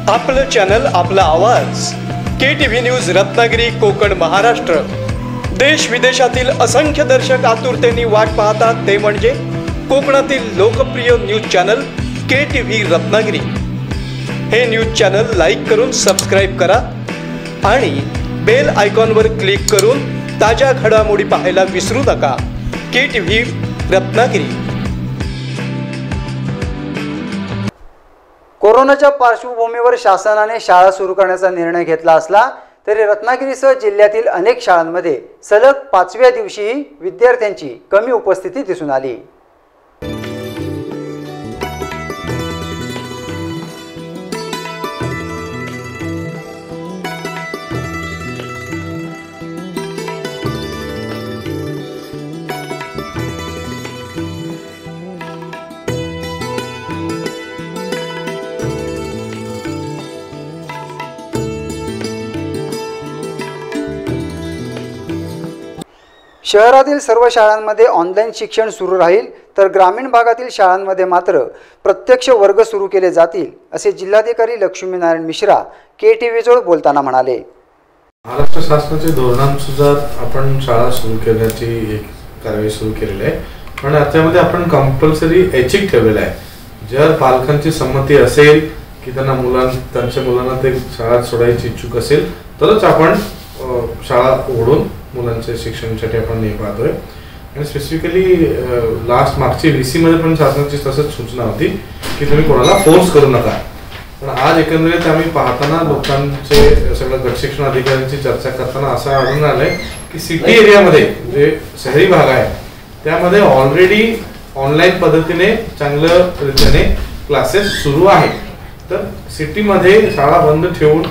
आपलं चॅनल, आपला आवाज. KTV news Ratnagiri, Konkan, Maharashtra. देश विदेशातील असंख्य दर्शक आतुरतेने वाट पाहतात ते म्हणजे कोकणातील लोकप्रिय न्यूज चॅनल KTV रत्नागिरी. हे न्यूज चॅनल लाईक करून सबस्क्राईब करा आणि बेल आयकॉनवर क्लिक करून ताज्या घडामोडी पाहायला विसरू नका. KTV रत्नागिरी. कोरोनाच्या पार्श्वभूमीवर शासनाने शाळा सुरू करण्याचा निर्णय घेतला असला तरी रत्नागिरीसह जिल्ह्यातील अनेक शाळांमध्ये सलग 5व्या दिवशीही विद्यार्थ्यांची कमी उपस्थिती दिसून आली. शहरातील सर्व शाळांमध्ये ऑनलाईन शिक्षण सुरू राहील तर ग्रामीण भागातील शाळांमध्ये मात्र प्रत्यक्ष वर्ग सुरू केले जातील असे जिल्हाधिकारी लक्ष्मीनारायण मिश्रा KTV जोड बोलताना म्हणाले. महाराष्ट्र शासनाचे धोरणानुसार आपण शाळा सुरू करण्याची एक कार्यवाही सुरू केलेली आहे. पण त्यामध्ये आपण कंपल्सरी ऐच्छिक ठेवलेलं आहे. जर पालकांची संमती असेल की त्यांच्या मुलांना ते शाळा सोडायची इच्छुक असेल तरच आपण शाळा उघडून मुलांच्या शिक्षणासाठी आपण नाही पाहतोय. आणि स्पेसिफिकली मागची VC मध्ये पण शासनाची तसंच सूचना होती की तुम्ही कोणाला फोर्स करू नका. पण आज एकंदरीत आम्ही पाहताना लोकांचे सगळं गट शिक्षण अधिकाऱ्यांची चर्चा करताना असं आढळून आलंय की सिटी एरियामध्ये जे शहरी भाग आहे त्यामध्ये ऑलरेडी ऑनलाईन पद्धतीने चांगल्या रीतीने क्लासेस सुरू आहेत. तर सिटीमध्ये शाळा बंद ठेवून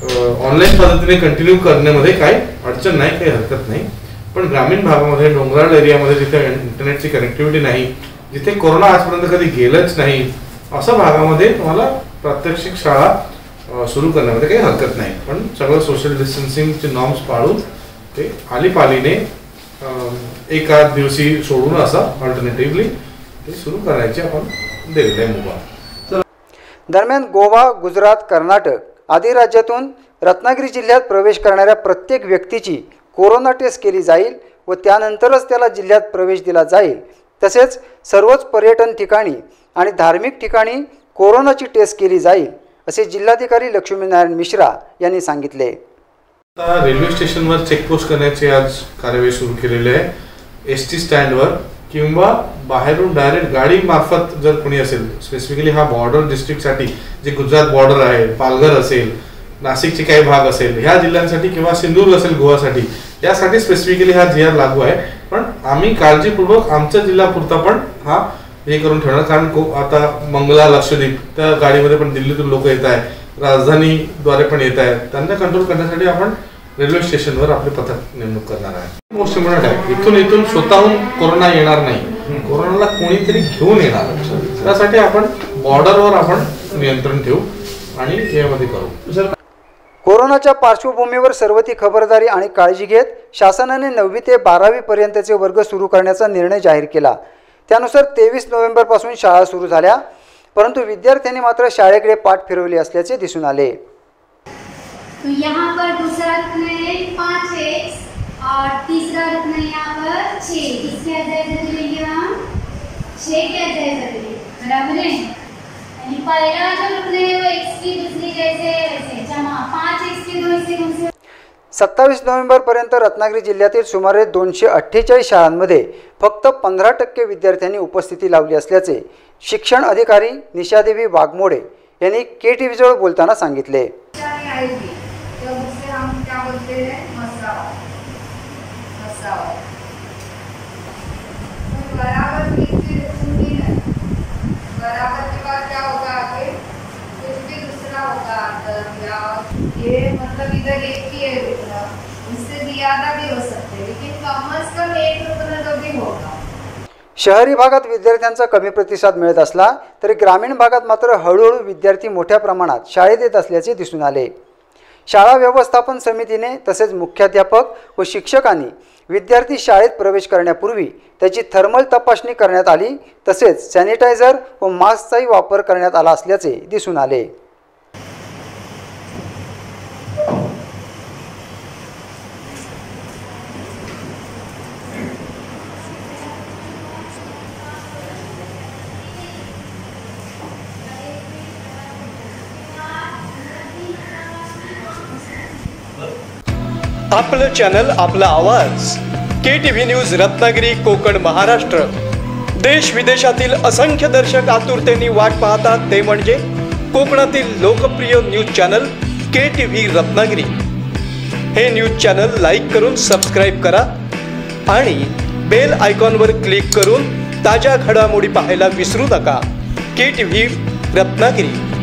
ऑनलाईन पद्धतीने कंटिन्यू करण्यामध्ये काही अडचण नाही, काही हरकत नाही. पण ग्रामीण भागामध्ये, डोंगराळ एरियामध्ये जिथे इंटरनेटची कनेक्टिव्हिटी नाही, जिथे कोरोना आजपर्यंत कधी गेलंच नाही, अशा भागामध्ये तुम्हाला प्रात्यक्षिक शाळा सुरू करण्यामध्ये काही हरकत नाही. पण सगळं सोशल डिस्टन्सिंगचे नॉर्म्स पाळून ते आलीपालीने एका दिवशी सोडून असं अल्टरनेटिव्हली ते सुरू करायचे आपण दिलेलं आहे मुभा. दरम्यान गोवा, गुजरात, कर्नाटक आदी राज्यातून रत्नागिरी जिल्ह्यात प्रवेश करणाऱ्या प्रत्येक व्यक्तीची कोरोना टेस्ट केली जाईल व त्यानंतरच त्याला जिल्ह्यात प्रवेश दिला जाईल. तसेच सर्वच पर्यटन ठिकाणी आणि धार्मिक ठिकाणी कोरोनाची टेस्ट केली जाईल असे जिल्हाधिकारी लक्ष्मीनारायण मिश्रा यांनी सांगितले. रेल्वे स्टेशनवर चेकपोस्ट करण्याची आज कार्यवाही सुरू केलेली आहे. ST स्टँडवर किंवा बाहेरून डायरेक्ट गाडी मार्फत जर कोणी असेल, स्पेसिफिकली हा बॉर्डर डिस्ट्रिक्टसाठी जे गुजरात बॉर्डर आहे, पालघर असेल, नाशिकचे काही भाग असेल, ह्या जिल्ह्यांसाठी किंवा सिंधुदुर्ग असेल गोवासाठी, यासाठी स्पेसिफिकली हा GR लागू आहे. पण आम्ही काळजीपूर्वक आमच्या जिल्ह्यापुरता पण हा हे करून ठेवणार. कारण आता मंगला, लक्षद्वीप त्या गाडीमध्ये पण दिल्लीतून लोक येत आहेत, राजधानीद्वारे पण येत आहेत. त्यांना कंट्रोल करण्यासाठी आपण रेल्वे स्टेशनवर आपले पथक नेमणूक करणार आहे. मोस्ट इम्पॉर्टंट आहे, इथून स्वतःहून कोरोना येणार नाही, कोरोनाला कोणीतरी घेऊन येणार. त्यासाठी आपण बॉर्डरवर आपण नियंत्रण ठेवू आणि यामध्ये करू. कोरोनाच्या पार्श्वभूमीवर सर्व ती खबरदारी आणि काळजी घेत शासनाने 9वी ते 12वी पर्यंतचे वर्ग सुरू करण्याचा निर्णय जाहीर केला. त्यानुसार 23 नोव्हेंबरपासून शाळा सुरू झाल्या, परंतु विद्यार्थ्यांनी मात्र शाळेकडे पाठ फिरवली असल्याचे दिसून आले. तो यहाँ पर दूसरा रत्न है 5 x और तीसरा रत्न है यहाँ पर 6. किसके अध्याय लेंगे हम? 6 के अध्याय करेंगे, बराबर है. यानी पहला जो रत्न है वो x की दूसरी जैसे वैसे जमा 5 x के 2 हिस्से कौन से? 27 नोव्हेंबरपर्यंत रत्नागिरी जिल्ह्यातील सुमारे 248 शाळांमध्ये फक्त 15% विद्यार्थ्यांनी उपस्थिती लावली असल्याचे शिक्षण अधिकारी निशादेवी वाघमोडे यांनी KTV जोड बोलताना सांगितले. हम क्या बोलते हैं मसावा. तो बराबर बराबर के बाद क्या होगा आगे? कुछ भी दूसरा होगा. ये मतलब इधर एक ही है रुपना, इससे ज्यादा भी हो सकते हैं, लेकिन कम से कम एक रुपना तो भी होगा. शहरी भागात विद्यार्थ्यांचा कमी प्रतिसाद मिळत असला तरी ग्रामीण भागात मात्र हळूहळू विद्यार्थी मोठ्या प्रमाणात शाळेत येत असल्याचे दिसून आले. शाळा व्यवस्थापन समितीने तसेच मुख्याध्यापक व शिक्षकांनी विद्यार्थी शाळेत प्रवेश करण्यापूर्वी त्याची थर्मल तपासणी करण्यात आली तसेच सॅनिटायझर व मास्कचाही वापर करण्यात आला असल्याचे दिसून आले। आपलं चॅनल, आपला आवाज. KTV news Ratnagiri, Konkan, Maharashtra. देश विदेशातील असंख्य दर्शक आतुरतेने वाट पाहतात ते म्हणजे कोकणातील लोकप्रिय न्यूज चॅनल KTV रत्नागिरी. हे न्यूज चॅनल लाईक करून सबस्क्राईब करा आणि बेल आयकॉनवर क्लिक करून ताज्या घडामोडी पाहायला विसरू नका. KTV रत्नागिरी.